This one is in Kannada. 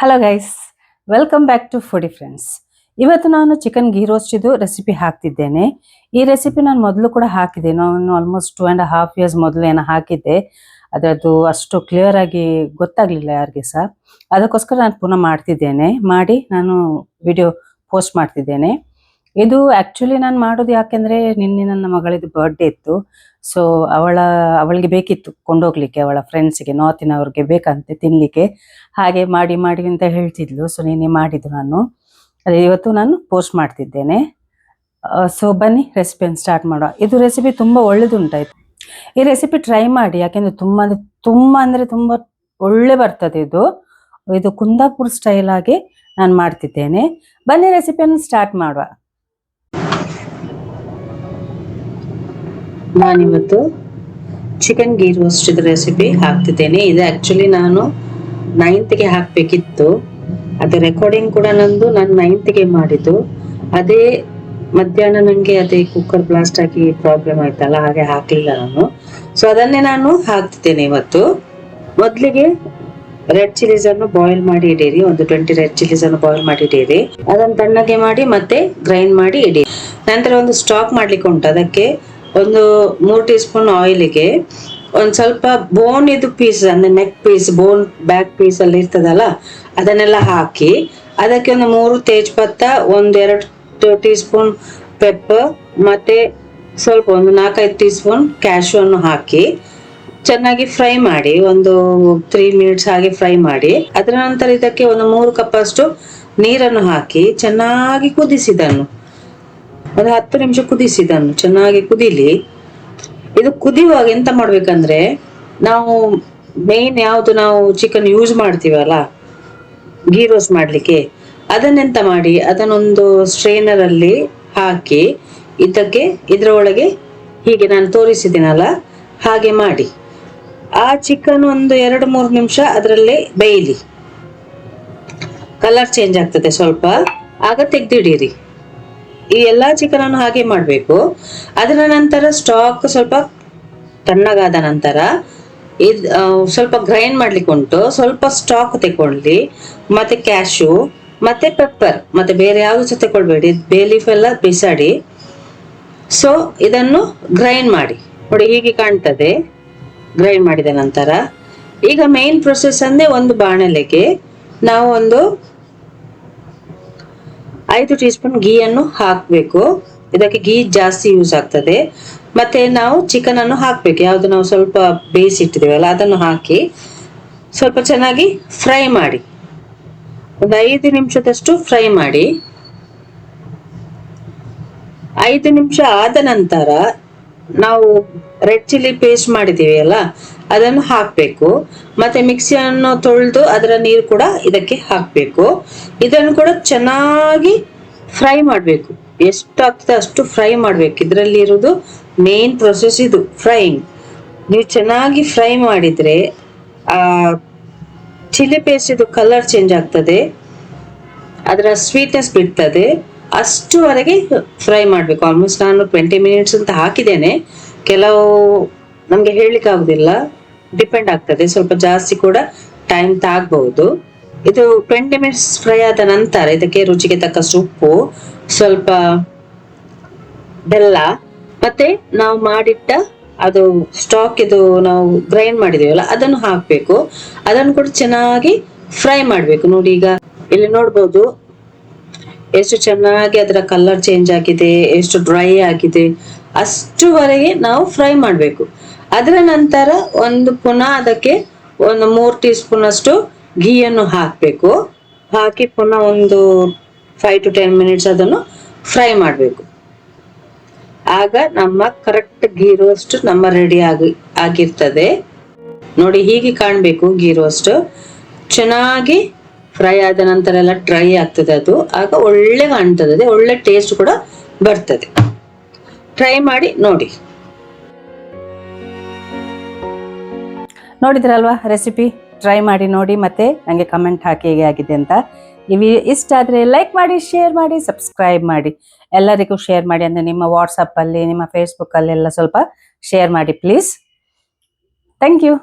Hello guys, welcome back to foodie friends. ಇವತ್ತು ನಾನು ಚಿಕನ್ ಗೀ ರೋಸ್ಟ್ ಇದು ರೆಸಿಪಿ ಹಾಕ್ತಿದ್ದೇನೆ. ಈ ರೆಸಿಪಿ ನಾನು ಮೊದಲು ಕೂಡ ಹಾಕಿದ್ದೆ, ನಾನು ಆಲ್ಮೋಸ್ಟ್ 2.5 years ಮೊದಲು ಏನೋ ಹಾಕಿದ್ದೆ. ಅದರದ್ದು ಅಷ್ಟು ಕ್ಲಿಯರ್ ಆಗಿ ಗೊತ್ತಾಗ್ಲಿಲ್ಲ ಯಾರಿಗೆ ಸಹ. ಅದಕ್ಕೋಸ್ಕರ ನಾನು ಪುನಃ ಮಾಡ್ತಿದ್ದೇನೆ. ಮಾಡಿ ನಾನು ವಿಡಿಯೋ ಪೋಸ್ಟ್ ಮಾಡ್ತಿದ್ದೇನೆ. ಇದು ಆಕ್ಚುಲಿ ನಾನು ಮಾಡೋದು ಯಾಕೆಂದ್ರೆ ನಿನ್ನೆ ನನ್ನ ಮಗಳಿದ್ದು ಬರ್ಡೇ ಇತ್ತು. ಸೊ ಅವಳಿಗೆ ಬೇಕಿತ್ತು ಕೊಂಡೋಗ್ಲಿಕ್ಕೆ, ಅವಳ ಫ್ರೆಂಡ್ಸ್ಗೆ ನಾರ್ತಿನವ್ರಿಗೆ ಬೇಕಂತೆ ತಿನ್ಲಿಕ್ಕೆ. ಹಾಗೆ ಮಾಡಿ ಮಾಡಿ ಅಂತ ಹೇಳ್ತಿದ್ಲು. ಸೊ ನಿನ್ನೆ ಮಾಡಿದ್ದು ನಾನು, ಅದೇ ಇವತ್ತು ನಾನು ಪೋಸ್ಟ್ ಮಾಡ್ತಿದ್ದೇನೆ. ಸೊ ಬನ್ನಿ ರೆಸಿಪಿಯನ್ನು ಸ್ಟಾರ್ಟ್ ಮಾಡುವ. ಇದು ರೆಸಿಪಿ ತುಂಬ ಒಳ್ಳೇದುಂಟಾಯ್ತು. ಈ ರೆಸಿಪಿ ಟ್ರೈ ಮಾಡಿ, ಯಾಕೆಂದ್ರೆ ತುಂಬ ಒಳ್ಳೆ ಬರ್ತದೆ ಇದು. ಇದು ಕುಂದಾಪುರ ಸ್ಟೈಲ್ ಆಗಿ ನಾನು ಮಾಡ್ತಿದ್ದೇನೆ. ಬನ್ನಿ ರೆಸಿಪಿಯನ್ನು ಸ್ಟಾರ್ಟ್ ಮಾಡುವ. ನಾನಿವತ್ತು ಚಿಕನ್ ಗೀ ರೋಸ್ಟ್ ರೆಸಿಪಿ ಹಾಕ್ತಿದ್ದೇನೆ. ಇದು ಆಕ್ಚುಲಿ ನಾನು 9th ಹಾಕ್ಬೇಕಿತ್ತು. ಅದೇ ರೆಕಾರ್ಡಿಂಗ್ ಕೂಡ ನಾನು 9th ಮಾಡಿದ್ದು. ಅದೇ ಮಧ್ಯಾಹ್ನ ನಂಗೆ ಅದೇ ಕುಕ್ಕರ್ ಬ್ಲಾಸ್ಟ್ ಆಗಿ ಪ್ರಾಬ್ಲಮ್ ಆಯ್ತಲ್ಲ, ಹಾಗೆ ಹಾಕ್ಲಿಲ್ಲ ನಾನು. ಸೊ ಅದನ್ನೇ ನಾನು ಹಾಕ್ತಿದ್ದೇನೆ ಇವತ್ತು. ಮೊದಲಿಗೆ ರೆಡ್ ಚಿಲ್ಲೀಸ್ ಅನ್ನು ಬಾಯ್ಲ್ ಮಾಡಿ ಇಡೀರಿ. ಒಂದು 20 ರೆಡ್ ಚಿಲ್ಲೀಸ್ ಅನ್ನು ಬಾಯ್ಲ್ ಮಾಡಿ ಇಡೀರಿ. ಅದನ್ನು ತಣ್ಣಗೆ ಮಾಡಿ ಮತ್ತೆ ಗ್ರೈಂಡ್ ಮಾಡಿ ಇಡಿ. ನಂತರ ಒಂದು ಸ್ಟಾಕ್ ಮಾಡ್ಲಿಕ್ಕೆ ಉಂಟು. ಅದಕ್ಕೆ ಒಂದು 3 ಟೀ ಸ್ಪೂನ್ ಆಯಿಲ್ಗೆ ಒಂದ್ ಸ್ವಲ್ಪ ಬೋನ್ ಇದು ಪೀಸ್, ಅಂದ್ರೆ ನೆಕ್ ಪೀಸ್, ಬೋನ್ ಬ್ಯಾಕ್ ಪೀಸ್ ಅಲ್ಲಿ ಇರ್ತದಲ್ಲ, ಅದನ್ನೆಲ್ಲ ಹಾಕಿ ಅದಕ್ಕೆ ಒಂದು 3 ತೇಜ್ಪತ್ತ, 1-2 ಟೀ ಸ್ಪೂನ್ ಪೆಪ್ಪರ್, ಮತ್ತೆ ಸ್ವಲ್ಪ ಒಂದು 4-5 ಟೀ ಸ್ಪೂನ್ ಕ್ಯಾಶು ಅನ್ನು ಹಾಕಿ ಚೆನ್ನಾಗಿ ಫ್ರೈ ಮಾಡಿ. ಒಂದು 3 ಮಿನಿಟ್ಸ್ ಹಾಗೆ ಫ್ರೈ ಮಾಡಿ. ಅದರ ನಂತರ ಇದಕ್ಕೆ ಒಂದು 3 ಕಪ್ ಅಷ್ಟು ನೀರನ್ನು ಹಾಕಿ ಚೆನ್ನಾಗಿ ಕುದಿಸಿದನ್ನು, ಒಂದು 10 ನಿಮಿಷ ಕುದಿಸಿದನ್ನು ಚೆನ್ನಾಗಿ ಕುದಿಲಿ. ಇದು ಕುದಿಯುವಾಗ ಎಂತ ಮಾಡ್ಬೇಕಂದ್ರೆ, ನಾವು ಮೇನ್ ಯಾವ್ದು ನಾವು ಚಿಕನ್ ಯೂಸ್ ಮಾಡ್ತೀವಲ್ಲ ಗೀ ರೋಸ್ಟ್ ಮಾಡ್ಲಿಕ್ಕೆ, ಅದನ್ನೆಂತ ಮಾಡಿ ಅದನ್ನೊಂದು ಸ್ಟ್ರೈನರ್ ಅಲ್ಲಿ ಹಾಕಿ ಇದರ ಒಳಗೆ ಹೀಗೆ ನಾನು ತೋರಿಸಿದ್ದೀನಲ್ಲ ಹಾಗೆ ಮಾಡಿ ಆ ಚಿಕನ್ ಒಂದು 2-3 ನಿಮಿಷ ಅದರಲ್ಲೇ ಬೇಯಲಿ. ಕಲರ್ ಚೇಂಜ್ ಆಗ್ತದೆ ಸ್ವಲ್ಪ, ಆಗ ತೆಗ್ದಿಡಿರಿ. ಈ ಎಲ್ಲಾ ಚಿಕನ್ ಅನ್ನು ಹಾಗೆ ಮಾಡ್ಬೇಕು. ಅದರ ನಂತರ ಸ್ಟಾಕ್ ಸ್ವಲ್ಪ ತಣ್ಣಗಾದ ನಂತರ ಸ್ವಲ್ಪ ಗ್ರೈಂಡ್ ಮಾಡ್ಲಿಕ್ಕೆ ಉಂಟು. ಸ್ವಲ್ಪ ಸ್ಟಾಕ್ ತಗೊಳ್ಳಿ, ಮತ್ತೆ ಕ್ಯಾಶು, ಮತ್ತೆ ಪೆಪ್ಪರ್, ಮತ್ತೆ ಬೇರೆ ಯಾವ್ದು ಸಹ ತಗೊಳ್ಬೇಡಿ. ಬೇ ಲೀಫ್ ಎಲ್ಲ ಬಿಸಾಡಿ. ಸೊ ಇದನ್ನು ಗ್ರೈಂಡ್ ಮಾಡಿ ನೋಡಿ, ಹೀಗೆ ಕಾಣ್ತದೆ ಗ್ರೈಂಡ್ ಮಾಡಿದ ನಂತರ. ಈಗ ಮೇನ್ ಪ್ರೊಸೆಸ್ ಅಂದ್ರೆ ಒಂದು ಬಾಣಲೆಗೆ ನಾವು ಒಂದು 5 ಟೀ ಸ್ಪೂನ್ ಗೀ ಅನ್ನು ಹಾಕ್ಬೇಕು. ಇದಕ್ಕೆ ಗೀ ಜಾಸ್ತಿ ಯೂಸ್ ಆಗ್ತದೆ. ಮತ್ತೆ ನಾವು ಚಿಕನ್ ಅನ್ನು ಹಾಕ್ಬೇಕು, ಯಾವ್ದು ನಾವು ಸ್ವಲ್ಪ ಬೇಯಿಸಿಟ್ಟಿದ್ದೇವಲ್ಲ ಅದನ್ನು ಹಾಕಿ ಸ್ವಲ್ಪ ಚೆನ್ನಾಗಿ ಫ್ರೈ ಮಾಡಿ. ಒಂದು 5 ನಿಮಿಷದಷ್ಟು ಫ್ರೈ ಮಾಡಿ. 5 ನಿಮಿಷ ಆದ ನಂತರ ನಾವು ರೆಡ್ ಚಿಲ್ಲಿ ಪೇಸ್ಟ್ ಮಾಡಿದೀವಿ ಅಲ್ಲ, ಅದನ್ನು ಹಾಕ್ಬೇಕು. ಮತ್ತೆ ಮಿಕ್ಸಿಯನ್ನು ತೊಳೆದು ಅದರ ನೀರು ಕೂಡ ಇದಕ್ಕೆ ಹಾಕ್ಬೇಕು. ಇದನ್ನು ಕೂಡ ಚೆನ್ನಾಗಿ ಫ್ರೈ ಮಾಡ್ಬೇಕು. ಎಷ್ಟು ಆಗ್ತದೆ ಅಷ್ಟು ಫ್ರೈ ಮಾಡ್ಬೇಕು. ಇದರಲ್ಲಿ ಇರುವುದು ಮೇನ್ ಪ್ರೊಸೆಸ್ ಇದು, ಫ್ರೈಯಿಂಗ್. ನೀವು ಚೆನ್ನಾಗಿ ಫ್ರೈ ಮಾಡಿದ್ರೆ ಆ ಚಿಲ್ಲಿ ಪೇಸ್ಟ್ ಇದು ಕಲರ್ ಚೇಂಜ್ ಆಗ್ತದೆ, ಅದರ ಸ್ವೀಟ್ನೆಸ್ ಬಿಡ್ತದೆ. ಅಷ್ಟುವರೆಗೆ ಫ್ರೈ ಮಾಡ್ಬೇಕು. ಆಲ್ಮೋಸ್ಟ್ ನಾನು 20 ಮಿನಿಟ್ಸ್ ಅಂತ ಹಾಕಿದ್ದೇನೆ. ಕೆಲವು ನಮ್ಗೆ ಹೇಳಲಿಕ್ಕೆ ಆಗುದಿಲ್ಲ, ಡಿಪೆಂಡ್ ಆಗ್ತದೆ, ಸ್ವಲ್ಪ ಜಾಸ್ತಿ ಕೂಡ ಟೈಮ್ ತಾಗಬಹುದು. ಇದು 20 ಮಿನಿಟ್ಸ್ ಫ್ರೈ ಆದ ನಂತರ ಇದಕ್ಕೆ ರುಚಿಗೆ ತಕ್ಕಷ್ಟು ಉಪ್ಪು, ಸ್ವಲ್ಪ ಬೆಲ್ಲ, ಮತ್ತೆ ನಾವು ಮಾಡಿಟ್ಟ ಅದು ಸ್ಟಾಕ್ ಇದು ನಾವು ಗ್ರೈಂಡ್ ಮಾಡಿದೀವಲ್ಲ ಅದನ್ನು ಹಾಕ್ಬೇಕು. ಅದನ್ನು ಕೂಡ ಚೆನ್ನಾಗಿ ಫ್ರೈ ಮಾಡ್ಬೇಕು. ನೋಡಿ, ಈಗ ಇಲ್ಲಿ ನೋಡ್ಬೋದು ಎಷ್ಟು ಚೆನ್ನಾಗಿ ಅದರ ಕಲರ್ ಚೇಂಜ್ ಆಗಿದೆ, ಎಷ್ಟು ಡ್ರೈ ಆಗಿದೆ. ಅಷ್ಟುವರೆಗೆ ನಾವು ಫ್ರೈ ಮಾಡ್ಬೇಕು. ಅದರ ನಂತರ ಪುನಃ ಅದಕ್ಕೆ ಒಂದು 3 ಟೀ ಸ್ಪೂನ್ ಅಷ್ಟು ಗೀಯನ್ನು ಹಾಕ್ಬೇಕು. ಹಾಕಿ ಪುನಃ ಒಂದು 5 to 10 ಮಿನಿಟ್ಸ್ ಅದನ್ನು ಫ್ರೈ ಮಾಡ್ಬೇಕು. ಆಗ ನಮ್ಮ ಕರೆಕ್ಟ್ ಗೀ ರೋಸ್ಟ್ ನಮ್ಮ ರೆಡಿ ಆಗಿರ್ತದೆ. ನೋಡಿ, ಹೀಗೆ ಕಾಣ್ಬೇಕು ಗೀ ರೋಸ್ಟ್. ಚೆನ್ನಾಗಿ ಫ್ರೈ ಆದ ನಂತರ ಎಲ್ಲ ಡ್ರೈ ಆಗ್ತದೆ ಅದು, ಆಗ ಒಳ್ಳೆ ಕಾಣ್ತದೆ, ಒಳ್ಳೆ ಟೇಸ್ಟ್ ಕೂಡ ಬರ್ತದೆ. ಟ್ರೈ ಮಾಡಿ ನೋಡಿ. ನೋಡಿದ್ರಲ್ವಾ ರೆಸಿಪಿ? ಟ್ರೈ ಮಾಡಿ ನೋಡಿ, ಮತ್ತೆ ನನಗೆ ಕಮೆಂಟ್ ಹಾಕಿ ಹೇಗೆ ಆಗಿದೆ ಅಂತ. ಇಷ್ಟ ಆದರೆ ಲೈಕ್ ಮಾಡಿ, ಶೇರ್ ಮಾಡಿ, ಸಬ್ಸ್ಕ್ರೈಬ್ ಮಾಡಿ. ಎಲ್ಲರಿಗೂ ಶೇರ್ ಮಾಡಿ, ಅಂದರೆ ನಿಮ್ಮ ವಾಟ್ಸಪ್ಪಲ್ಲಿ, ನಿಮ್ಮ ಫೇಸ್ಬುಕ್ಕಲ್ಲೆಲ್ಲ ಸ್ವಲ್ಪ ಶೇರ್ ಮಾಡಿ ಪ್ಲೀಸ್. Thank you.